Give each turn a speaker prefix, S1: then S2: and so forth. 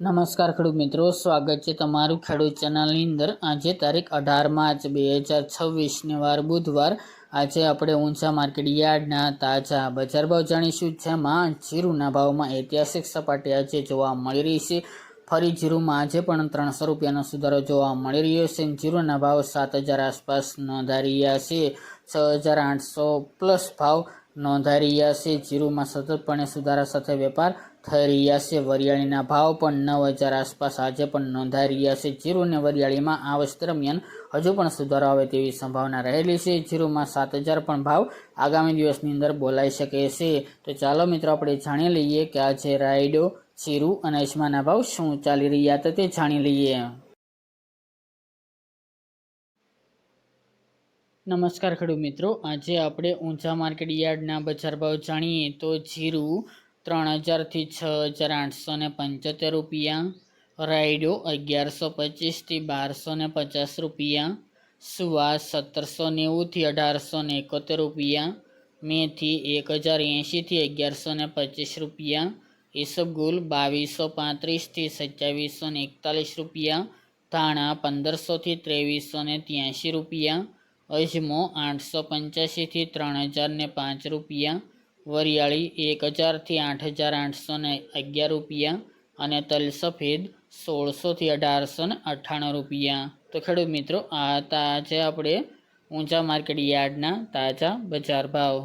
S1: નમસ્કાર ખેડૂત મિત્રો, સ્વાગત છે તમારું ખેડૂત ચેનલની અંદર। આજે તારીખ 18 માર્ચ 2026 વાર બુધવાર। આજે આપણે ઊંચા માર્કેટ યાર્ડના તાજા બજાર ભાવ જાણીશું, જેમાં જીરુના ભાવમાં ઐતિહાસિક સપાટી આજે જોવા મળી રહી છે। ફરી જીરુમાં આજે પણ 300 રૂપિયાનો સુધારો જોવા મળી રહ્યો છે। જીરુના ભાવ 7,000 આસપાસ નોંધાઈ રહ્યા છે। 6,800 પ્લસ ભાવ નોંધાઈ રહ્યા છે। જીરુમાં સતતપણે સુધારા સાથે વેપાર થઈ રહ્યા છે। વરિયાળીના ભાવ પણ 9,000 આસપાસ આજે પણ નોંધાઈ રહ્યા છે। જીરુ અને વરિયાળીમાં આ વર્ષ દરમિયાન હજુ પણ સુધારો આવે તેવી સંભાવના રહેલી છે। જીરુમાં 7,000 પણ ભાવ આગામી દિવસની અંદર બોલાઈ શકે છે। તો ચાલો મિત્રો, આપણે જાણી લઈએ કે આજે રાયડો, જીરુ અને અજમાના ભાવ શું ચાલી રહ્યા હતા તે જાણી લઈએ। નમસ્કાર ખેડૂત મિત્રો, આજે આપણે ઊંચા માર્કેટ યાર્ડના બજાર ભાવ જાણીએ તો જીરુ 3,000 થી 6,875 રૂપિયા, રાયડો 1,125 થી 1,250 રૂપિયા, સુવા 1,790 થી 1,871 રૂપિયા, મેથી 1,080 થી 1,125 રૂપિયા, ઈસબગુલ 2,235 થી 2,741 રૂપિયા, ધાણા 1,500 થી 2,383 રૂપિયા, અજમો 885 થી 3,005 રૂપિયા, વરિયાળી 1,000 થી 8,811 રૂપિયા અને તલ સફેદ 1,600 થી 1,898 રૂપિયા। તો ખેડૂત મિત્રો, આ હતા આજે આપણે ઊંચા માર્કેટ યાર્ડના તાજા બજાર ભાવ।